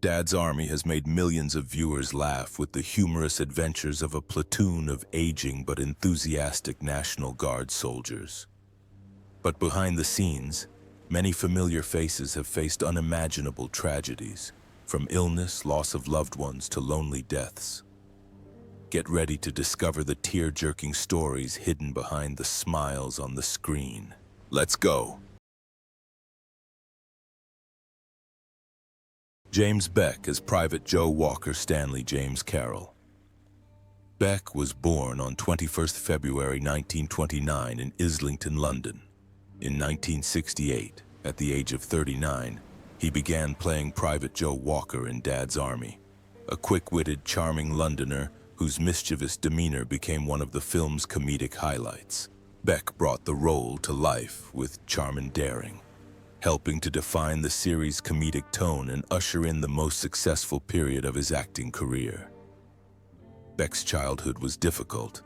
Dad's Army has made millions of viewers laugh with the humorous adventures of a platoon of aging but enthusiastic National Guard soldiers. But behind the scenes, many familiar faces have faced unimaginable tragedies, from illness, loss of loved ones, to lonely deaths. Get ready to discover the tear-jerking stories hidden behind the smiles on the screen. Let's go! James Beck as Private Joe Walker Stanley James Carroll. Beck was born on 21st February 1929 in Islington, London. In 1968, at the age of 39, he began playing Private Joe Walker in Dad's Army, a quick-witted, charming Londoner whose mischievous demeanor became one of the film's comedic highlights. Beck brought the role to life with charm and daring, helping to define the series' comedic tone and usher in the most successful period of his acting career. Beck's childhood was difficult.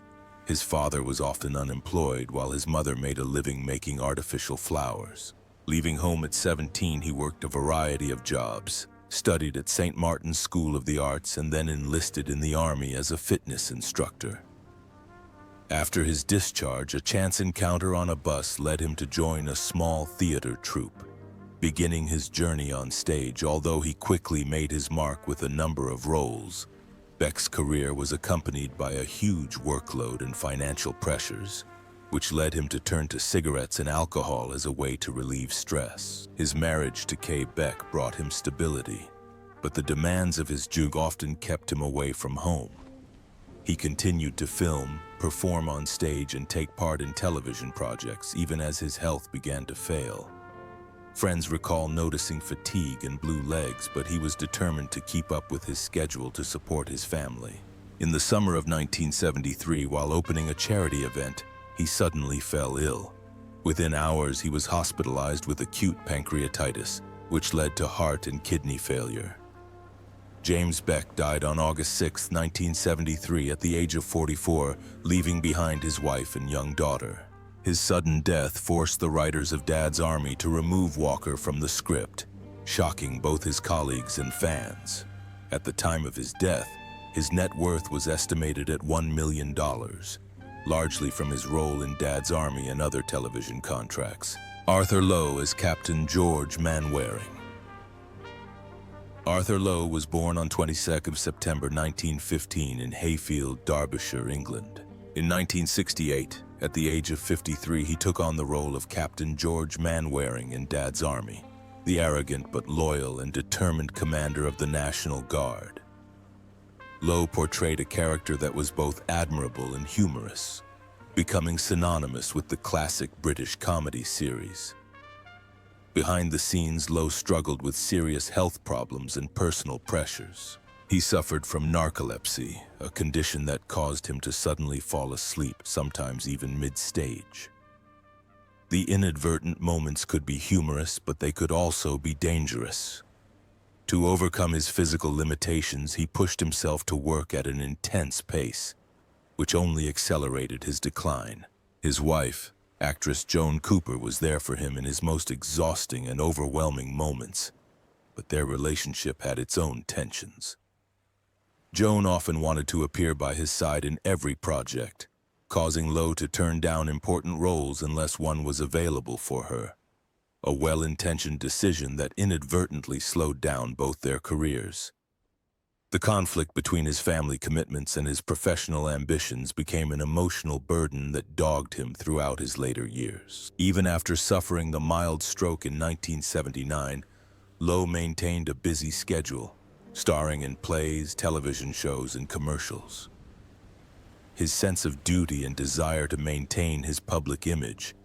His father was often unemployed, while his mother made a living making artificial flowers. Leaving home at 17, he worked a variety of jobs, studied at St. Martin's School of the Arts, and then enlisted in the Army as a fitness instructor. After his discharge, a chance encounter on a bus led him to join a small theater troupe. Beginning his journey on stage, although he quickly made his mark with a number of roles, Beck's career was accompanied by a huge workload and financial pressures, which led him to turn to cigarettes and alcohol as a way to relieve stress. His marriage to Kay Beck brought him stability, but the demands of his job often kept him away from home. He continued to film, perform on stage, and take part in television projects, even as his health began to fail. Friends recall noticing fatigue and blue legs, but he was determined to keep up with his schedule to support his family. In the summer of 1973, while opening a charity event, he suddenly fell ill. Within hours, he was hospitalized with acute pancreatitis, which led to heart and kidney failure. James Beck died on August 6, 1973, at the age of 44, leaving behind his wife and young daughter. His sudden death forced the writers of Dad's Army to remove Walker from the script, shocking both his colleagues and fans. At the time of his death, his net worth was estimated at $1 million, largely from his role in Dad's Army and other television contracts. Arthur Lowe as Captain George Manwaring. Arthur Lowe was born on 22nd September 1915 in Hayfield, Derbyshire, England. In 1968, at the age of 53, he took on the role of Captain George Manwaring in Dad's Army, the arrogant but loyal and determined commander of the National Guard. Lowe portrayed a character that was both admirable and humorous, becoming synonymous with the classic British comedy series. Behind the scenes, Lowe struggled with serious health problems and personal pressures. He suffered from narcolepsy, a condition that caused him to suddenly fall asleep, sometimes even mid-stage. The inadvertent moments could be humorous, but they could also be dangerous. To overcome his physical limitations, he pushed himself to work at an intense pace, which only accelerated his decline. His wife, actress Joan Cooper, was there for him in his most exhausting and overwhelming moments, but their relationship had its own tensions. Joan often wanted to appear by his side in every project, causing Lowe to turn down important roles unless one was available for her. A well-intentioned decision that inadvertently slowed down both their careers. The conflict between his family commitments and his professional ambitions became an emotional burden that dogged him throughout his later years. Even after suffering the mild stroke in 1979, Lowe maintained a busy schedule, starring in plays, television shows, and commercials. His sense of duty and desire to maintain his public image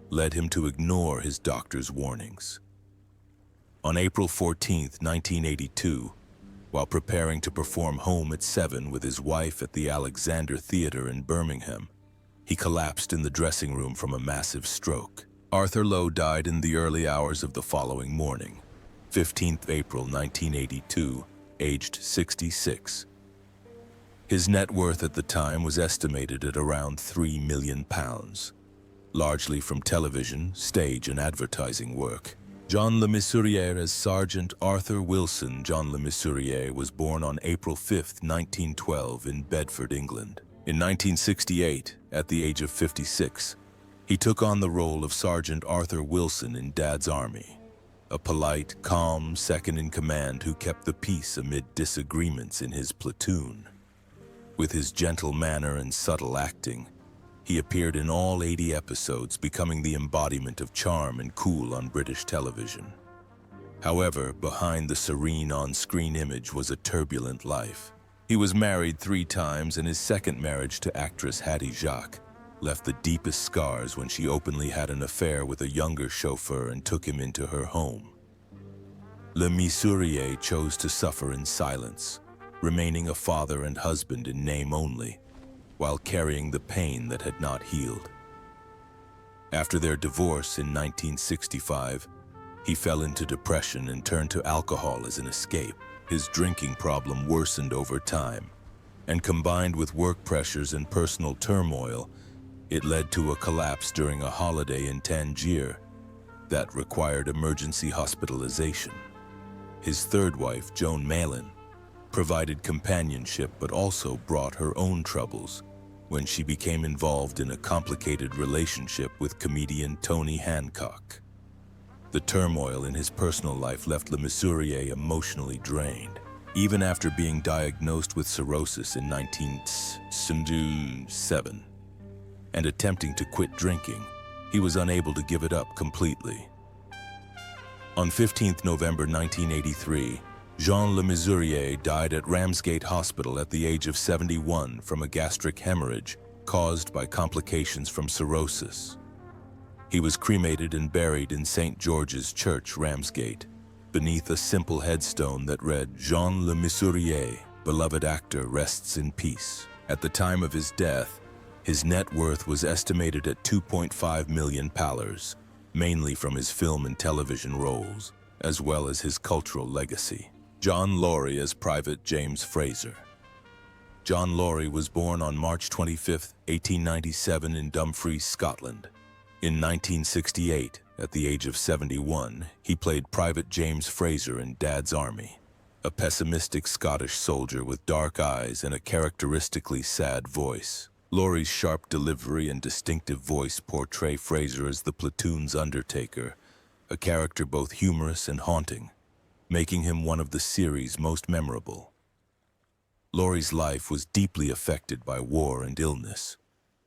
led him to ignore his doctor's warnings. On April 14, 1982, while preparing to perform Home at 7 with his wife at the Alexander Theatre in Birmingham, he collapsed in the dressing room from a massive stroke. Arthur Lowe died in the early hours of the following morning, 15th April 1982, aged 66. His net worth at the time was estimated at around £3 million, largely from television, stage, and advertising work. Jean Le Mesurier as Sergeant Arthur Wilson. Jean Le Mesurier was born on April 5, 1912 in Bedford, England. In 1968, at the age of 56, he took on the role of Sergeant Arthur Wilson in Dad's Army, a polite, calm second-in-command who kept the peace amid disagreements in his platoon. With his gentle manner and subtle acting, he appeared in all 80 episodes, becoming the embodiment of charm and cool on British television. However, behind the serene on-screen image was a turbulent life. He was married 3 times, and his second marriage to actress Hattie Jacques left the deepest scars when she openly had an affair with a younger chauffeur and took him into her home. Le Mesurier chose to suffer in silence, remaining a father and husband in name only, while carrying the pain that had not healed. After their divorce in 1965, he fell into depression and turned to alcohol as an escape. His drinking problem worsened over time, and combined with work pressures and personal turmoil, it led to a collapse during a holiday in Tangier that required emergency hospitalization. His third wife, Joan Malin, provided companionship but also brought her own troubles when she became involved in a complicated relationship with comedian Tony Hancock. The turmoil in his personal life left Le Mesurier emotionally drained. Even after being diagnosed with cirrhosis in 1977 and attempting to quit drinking, he was unable to give it up completely. On 15 November 1983, Jean Le Mesurier died at Ramsgate Hospital at the age of 71 from a gastric hemorrhage caused by complications from cirrhosis. He was cremated and buried in St. George's Church, Ramsgate, beneath a simple headstone that read, "Jean Le Mesurier, beloved actor, rests in peace." At the time of his death, his net worth was estimated at £2.5 million, mainly from his film and television roles, as well as his cultural legacy. John Laurie as Private James Fraser. John Laurie was born on March 25, 1897 in Dumfries, Scotland. In 1968, at the age of 71, he played Private James Fraser in Dad's Army, a pessimistic Scottish soldier with dark eyes and a characteristically sad voice. Laurie's sharp delivery and distinctive voice portray Fraser as the platoon's undertaker, a character both humorous and haunting, making him one of the series' most memorable. Laurie's life was deeply affected by war and illness.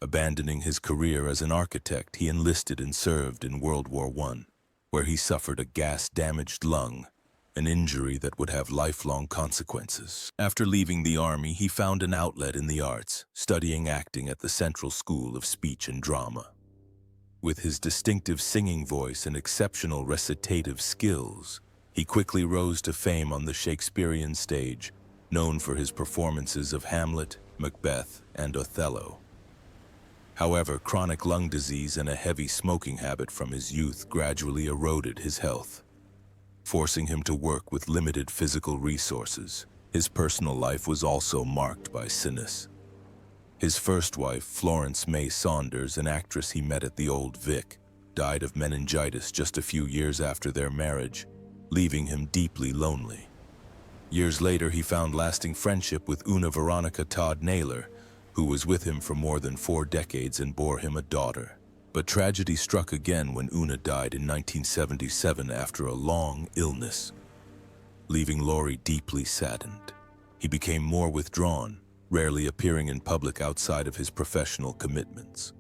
Abandoning his career as an architect, he enlisted and served in World War I, where he suffered a gas-damaged lung, an injury that would have lifelong consequences. After leaving the army, he found an outlet in the arts, studying acting at the Central School of Speech and Drama. With his distinctive singing voice and exceptional recitative skills, he quickly rose to fame on the Shakespearean stage, known for his performances of Hamlet, Macbeth, and Othello. However, chronic lung disease and a heavy smoking habit from his youth gradually eroded his health, forcing him to work with limited physical resources. His personal life was also marked by cynicism. His first wife, Florence May Saunders, an actress he met at the Old Vic, died of meningitis just a few years after their marriage, leaving him deeply lonely. Years later, he found lasting friendship with Una Veronica Todd Naylor, who was with him for more than 4 decades and bore him a daughter. But tragedy struck again when Una died in 1977 after a long illness, leaving Laurie deeply saddened. He became more withdrawn, rarely appearing in public outside of his professional commitments.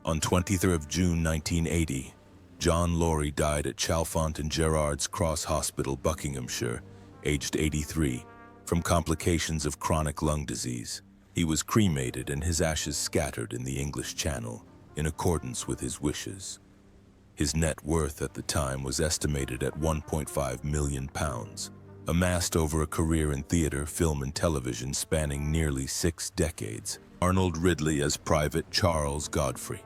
On 23rd June 1980, John Laurie died at Chalfont and Gerrard's Cross Hospital, Buckinghamshire, aged 83, from complications of chronic lung disease. He was cremated and his ashes scattered in the English Channel, in accordance with his wishes. His net worth at the time was estimated at £1.5 million, amassed over a career in theater, film, and television spanning nearly 6 decades. Arnold Ridley as Private Charles Godfrey.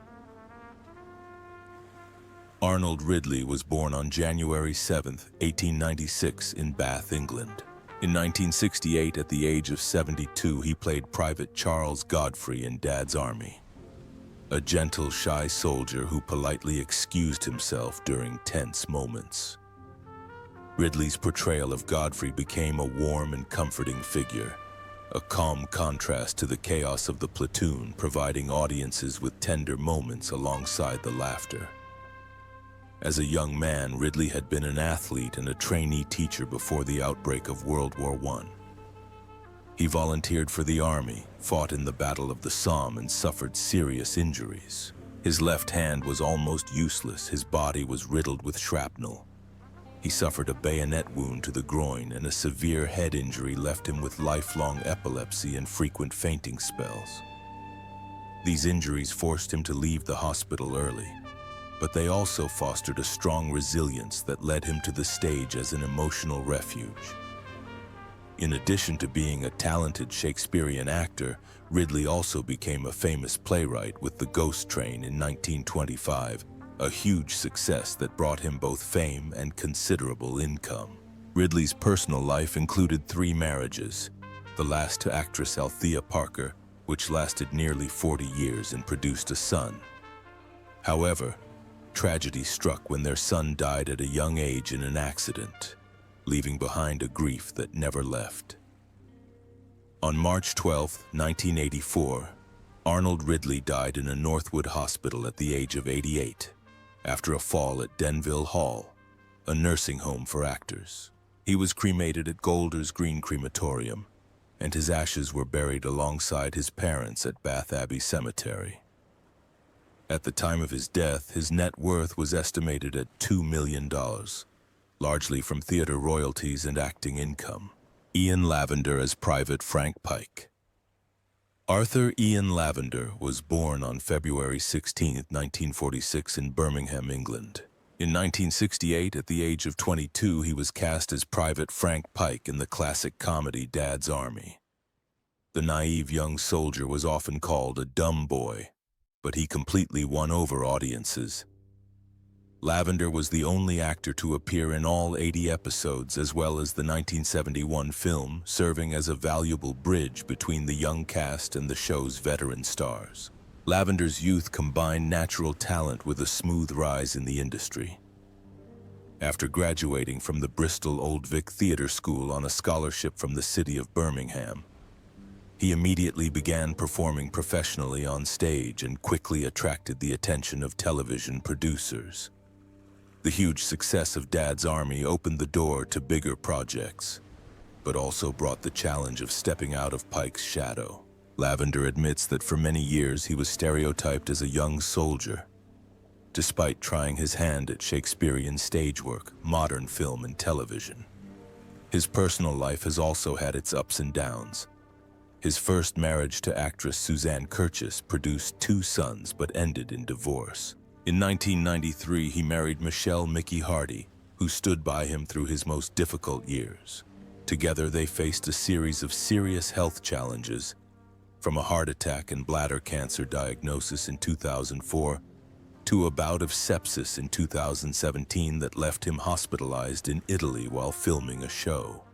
Arnold Ridley was born on January 7, 1896 in Bath, England. In 1968, at the age of 72, he played Private Charles Godfrey in Dad's Army. a gentle, shy soldier who politely excused himself during tense moments. Ridley's portrayal of Godfrey became a warm and comforting figure, a calm contrast to the chaos of the platoon, providing audiences with tender moments alongside the laughter. As a young man, Ridley had been an athlete and a trainee teacher before the outbreak of World War I. He volunteered for the army, fought in the Battle of the Somme, and suffered serious injuries. His left hand was almost useless, his body was riddled with shrapnel. He suffered a bayonet wound to the groin, and a severe head injury left him with lifelong epilepsy and frequent fainting spells. These injuries forced him to leave the hospital early, but they also fostered a strong resilience that led him to the stage as an emotional refuge. In addition to being a talented Shakespearean actor, Ridley also became a famous playwright with The Ghost Train in 1925, a huge success that brought him both fame and considerable income. Ridley's personal life included 3 marriages, the last to actress Althea Parker, which lasted nearly 40 years and produced a son. However, tragedy struck when their son died at a young age in an accident, leaving behind a grief that never left. On March 12, 1984, Arnold Ridley died in a Northwood hospital at the age of 88, after a fall at Denville Hall, a nursing home for actors. He was cremated at Golders Green Crematorium, and his ashes were buried alongside his parents at Bath Abbey Cemetery. At the time of his death, his net worth was estimated at $2 million, largely from theater royalties and acting income. Ian Lavender as Private Frank Pike. Arthur Ian Lavender was born on February 16, 1946 in Birmingham, England. In 1968, at the age of 22, he was cast as Private Frank Pike in the classic comedy Dad's Army. The naive young soldier was often called a dumb boy, but he completely won over audiences. Lavender was the only actor to appear in all 80 episodes, as well as the 1971 film, serving as a valuable bridge between the young cast and the show's veteran stars. Lavender's youth combined natural talent with a smooth rise in the industry. After graduating from the Bristol Old Vic Theatre School on a scholarship from the city of Birmingham, he immediately began performing professionally on stage and quickly attracted the attention of television producers. The huge success of Dad's Army opened the door to bigger projects, but also brought the challenge of stepping out of Pike's shadow. Lavender admits that for many years he was stereotyped as a young soldier, despite trying his hand at Shakespearean stage work, modern film, and television. His personal life has also had its ups and downs. His first marriage to actress Suzanne Curtis produced 2 sons but ended in divorce. In 1993, he married Michelle Mickey Hardy, who stood by him through his most difficult years. Together, they faced a series of serious health challenges, from a heart attack and bladder cancer diagnosis in 2004 to a bout of sepsis in 2017 that left him hospitalized in Italy while filming a show.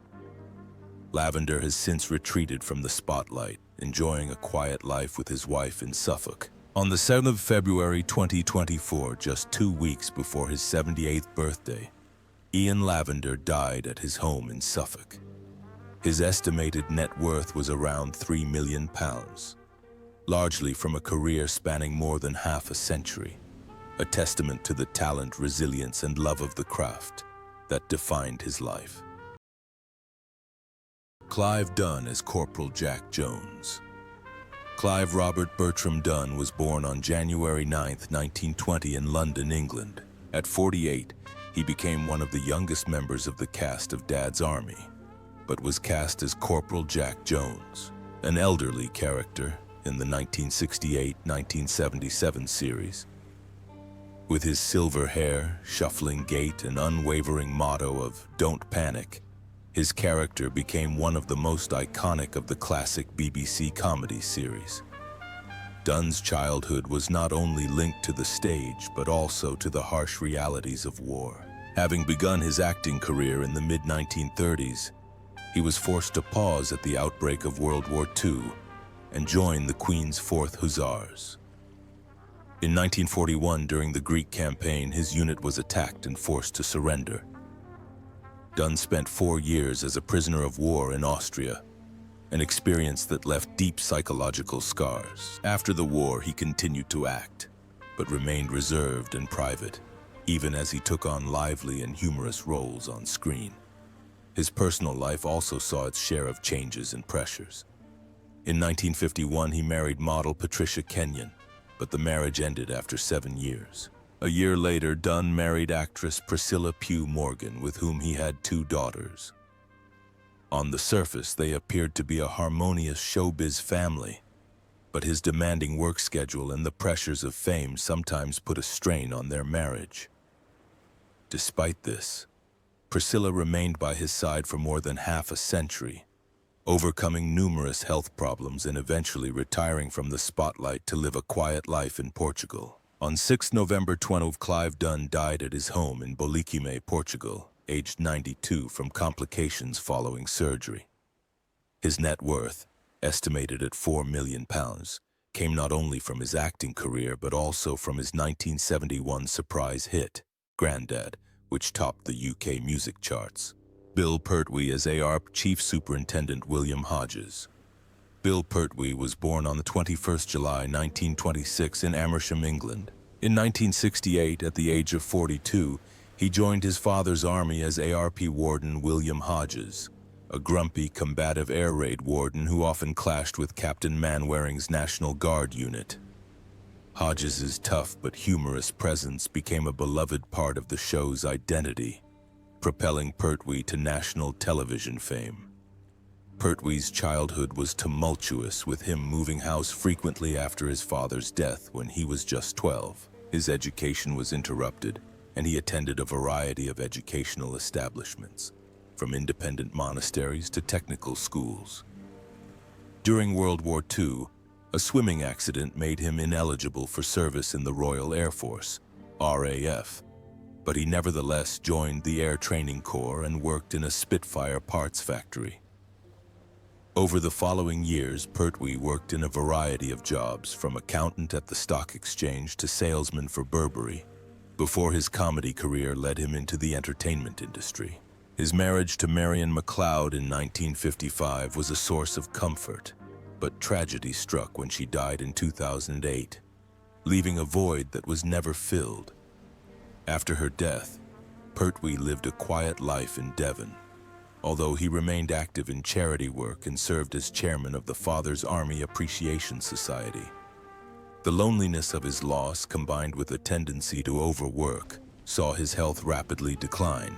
Lavender has since retreated from the spotlight, enjoying a quiet life with his wife in Suffolk. On the 7th of February 2024, just 2 weeks before his 78th birthday, Ian Lavender died at his home in Suffolk. His estimated net worth was around £3 million, largely from a career spanning more than half a century, a testament to the talent, resilience, and love of the craft that defined his life. Clive Dunn as Corporal Jack Jones. Clive Robert Bertram Dunn was born on January 9, 1920 in London, England. At 48, he became one of the youngest members of the cast of Dad's Army, but was cast as Corporal Jack Jones, an elderly character in the 1968-1977 series. With his silver hair, shuffling gait, and unwavering motto of "Don't Panic," his character became one of the most iconic of the classic BBC comedy series. Dunn's childhood was not only linked to the stage, but also to the harsh realities of war. Having begun his acting career in the mid-1930s, he was forced to pause at the outbreak of World War II and join the Queen's 4th Hussars. In 1941, during the Greek campaign, his unit was attacked and forced to surrender. Dunn spent 4 years as a prisoner of war in Austria, an experience that left deep psychological scars. After the war, he continued to act, but remained reserved and private, even as he took on lively and humorous roles on screen. His personal life also saw its share of changes and pressures. In 1951, he married model Patricia Kenyon, but the marriage ended after 7 years. A year later, Dunn married actress Priscilla Pugh Morgan, with whom he had 2 daughters. On the surface, they appeared to be a harmonious showbiz family, but his demanding work schedule and the pressures of fame sometimes put a strain on their marriage. Despite this, Priscilla remained by his side for more than half a century, overcoming numerous health problems and eventually retiring from the spotlight to live a quiet life in Portugal. On 6 November 20, Clive Dunn died at his home in Bolicime, Portugal, aged 92 from complications following surgery. His net worth, estimated at £4 million, came not only from his acting career but also from his 1971 surprise hit, Grandad, which topped the UK music charts. Bill Pertwee as ARP Chief Superintendent William Hodges. Bill Pertwee was born on the 21st July 1926 in Amersham, England. In 1968, at the age of 42, he joined his father's army as ARP Warden William Hodges, a grumpy, combative air raid warden who often clashed with Captain Manwaring's National Guard unit. Hodges's tough but humorous presence became a beloved part of the show's identity, propelling Pertwee to national television fame. Pertwee's childhood was tumultuous, with him moving house frequently after his father's death when he was just 12. His education was interrupted, and he attended a variety of educational establishments, from independent monasteries to technical schools. During World War II, a swimming accident made him ineligible for service in the Royal Air Force, RAF, but he nevertheless joined the Air Training Corps and worked in a Spitfire parts factory. Over the following years, Pertwee worked in a variety of jobs, from accountant at the stock exchange to salesman for Burberry, before his comedy career led him into the entertainment industry. His marriage to Marion McLeod in 1955 was a source of comfort, but tragedy struck when she died in 2008, leaving a void that was never filled. After her death, Pertwee lived a quiet life in Devon, although he remained active in charity work and served as chairman of the Father's Army Appreciation Society. The loneliness of his loss, combined with a tendency to overwork, saw his health rapidly decline,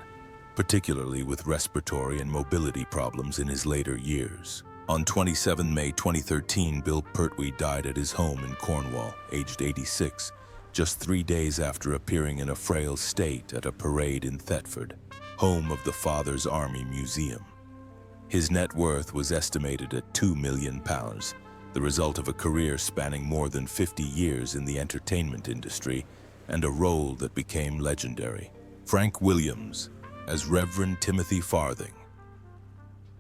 particularly with respiratory and mobility problems in his later years. On 27 May 2013, Bill Pertwee died at his home in Cornwall, aged 86, just 3 days after appearing in a frail state at a parade in Thetford, home of the Father's Army Museum. His net worth was estimated at £2 million, the result of a career spanning more than 50 years in the entertainment industry and a role that became legendary. Frank Williams as Reverend Timothy Farthing.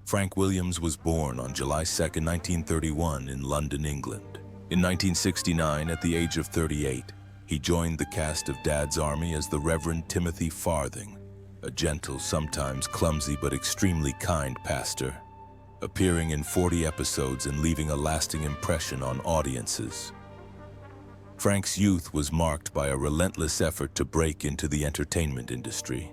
Frank Williams was born on July 2, 1931 in London, England. In 1969, at the age of 38, he joined the cast of Dad's Army as the Reverend Timothy Farthing, a gentle, sometimes clumsy but extremely kind pastor, appearing in 40 episodes and leaving a lasting impression on audiences. Frank's youth was marked by a relentless effort to break into the entertainment industry.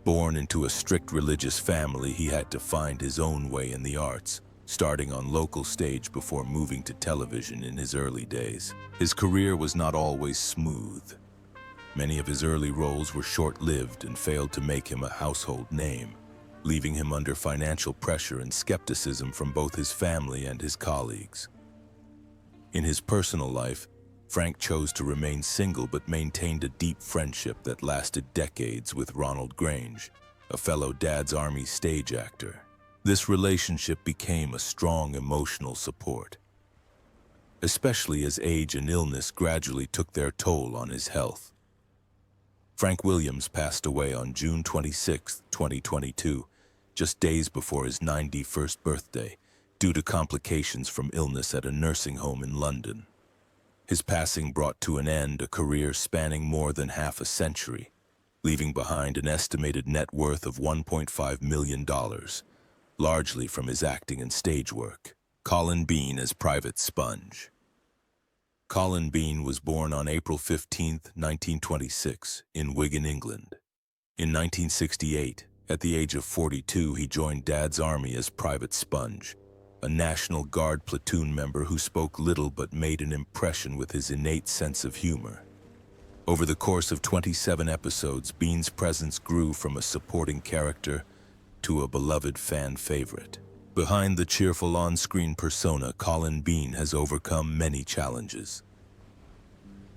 Born into a strict religious family, he had to find his own way in the arts, starting on local stage before moving to television in his early days. His career was not always smooth. Many of his early roles were short-lived and failed to make him a household name, leaving him under financial pressure and skepticism from both his family and his colleagues. In his personal life, Frank chose to remain single but maintained a deep friendship that lasted decades with Ronald Grange, a fellow Dad's Army stage actor. This relationship became a strong emotional support, especially as age and illness gradually took their toll on his health. Frank Williams passed away on June 26, 2022, just days before his 91st birthday, due to complications from illness at a nursing home in London. His passing brought to an end a career spanning more than half a century, leaving behind an estimated net worth of $1.5 million, largely from his acting and stage work. Colin Bean as Private Sponge. Colin Bean was born on April 15, 1926, in Wigan, England. In 1968, at the age of 42, he joined Dad's army as Private Sponge, a National Guard platoon member who spoke little but made an impression with his innate sense of humor. Over the course of 27 episodes, Bean's presence grew from a supporting character to a beloved fan favorite. Behind the cheerful on-screen persona, Colin Bean has overcome many challenges.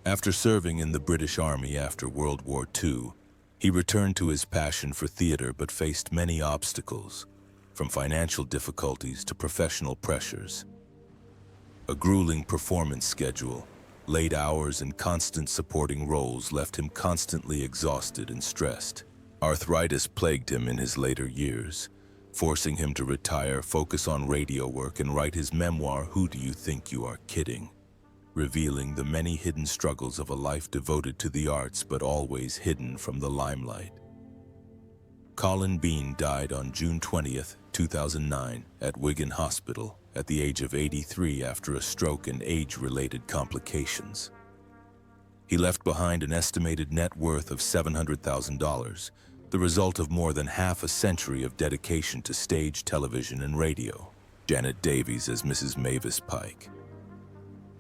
After serving in the British Army after World War II, he returned to his passion for theater but faced many obstacles, from financial difficulties to professional pressures. A grueling performance schedule, late hours, and constant supporting roles left him constantly exhausted and stressed. Arthritis plagued him in his later years, forcing him to retire, focus on radio work, and write his memoir, Who Do You Think You Are Kidding?, revealing the many hidden struggles of a life devoted to the arts but always hidden from the limelight. Colin Bean died on June 20, 2009, at Wigan Hospital at the age of 83 after a stroke and age-related complications. He left behind an estimated net worth of $700,000, the result of more than half a century of dedication to stage, television, and radio. Janet Davies as Mrs. Mavis Pike.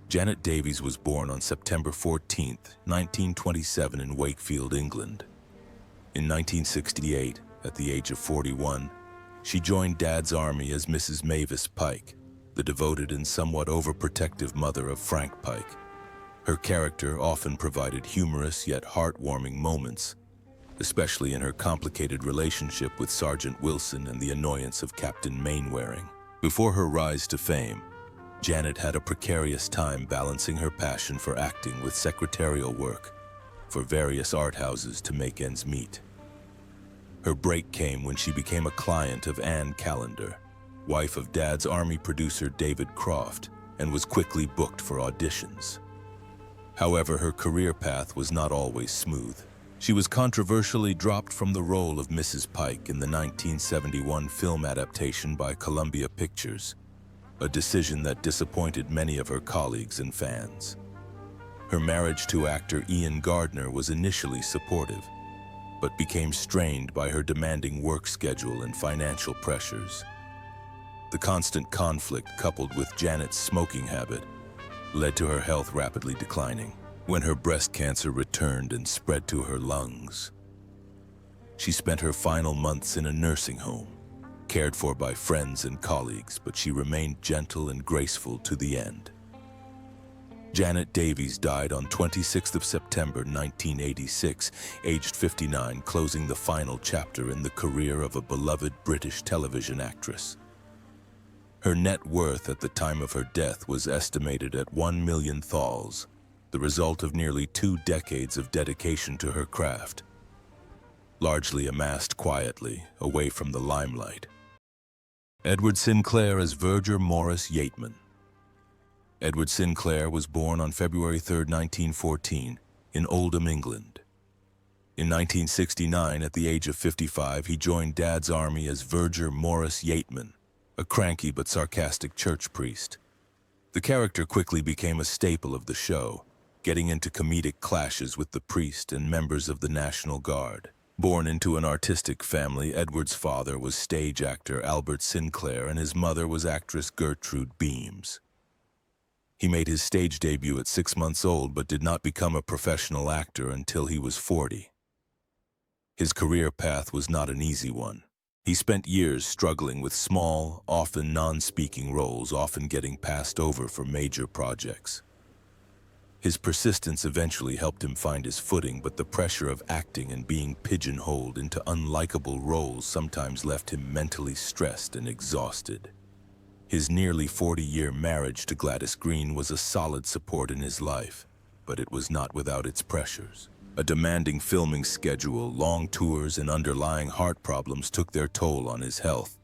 Janet Davies was born on September 14, 1927 in Wakefield, England. In 1968, at the age of 41, she joined Dad's army as Mrs. Mavis Pike, the devoted and somewhat overprotective mother of Frank Pike. Her character often provided humorous yet heartwarming moments, especially in her complicated relationship with Sergeant Wilson and the annoyance of Captain Mainwaring. Before her rise to fame, Janet had a precarious time balancing her passion for acting with secretarial work for various art houses to make ends meet. Her break came when she became a client of Anne Callender, wife of Dad's army producer David Croft, and was quickly booked for auditions. However, her career path was not always smooth. She was controversially dropped from the role of Mrs. Pike in the 1971 film adaptation by Columbia Pictures, a decision that disappointed many of her colleagues and fans. Her marriage to actor Ian Gardner was initially supportive, but became strained by her demanding work schedule and financial pressures. The constant conflict, coupled with Janet's smoking habit, led to her health rapidly declining. When her breast cancer returned and spread to her lungs, she spent her final months in a nursing home, cared for by friends and colleagues, but she remained gentle and graceful to the end. Janet Davies died on 26th of September 1986, aged 59, closing the final chapter in the career of a beloved British television actress. Her net worth at the time of her death was estimated at £1 million, the result of nearly 2 decades of dedication to her craft, largely amassed quietly, away from the limelight. Edward Sinclair as Verger Morris Yeatman. Edward Sinclair was born on February 3, 1914, in Oldham, England. In 1969, at the age of 55, he joined Dad's army as Verger Morris Yeatman, a cranky but sarcastic church priest. The character quickly became a staple of the show, getting into comedic clashes with the priest and members of the National Guard. Born into an artistic family, Edward's father was stage actor Albert Sinclair and his mother was actress Gertrude Beams. He made his stage debut at 6 months old but did not become a professional actor until he was 40. His career path was not an easy one. He spent years struggling with small, often non-speaking roles, often getting passed over for major projects. His persistence eventually helped him find his footing, but the pressure of acting and being pigeonholed into unlikable roles sometimes left him mentally stressed and exhausted. His nearly 40-year marriage to Gladys Green was a solid support in his life, but it was not without its pressures. A demanding filming schedule, long tours, and underlying heart problems took their toll on his health.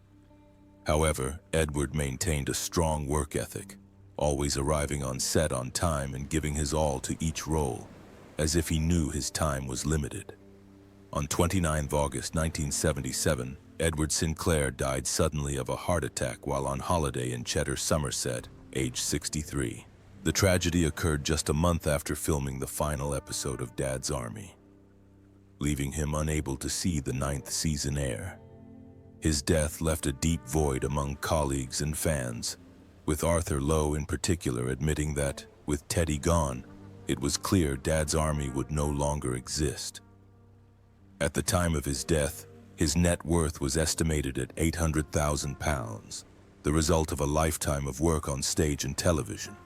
However, Edward maintained a strong work ethic, always arriving on set on time and giving his all to each role, as if he knew his time was limited. On 29 August 1977, Edward Sinclair died suddenly of a heart attack while on holiday in Cheddar, Somerset, age 63. The tragedy occurred just a month after filming the final episode of Dad's Army, leaving him unable to see the 9th season air. His death left a deep void among colleagues and fans, with Arthur Lowe in particular admitting that, with Teddy gone, it was clear Dad's Army would no longer exist. At the time of his death, his net worth was estimated at £800,000, the result of a lifetime of work on stage and television.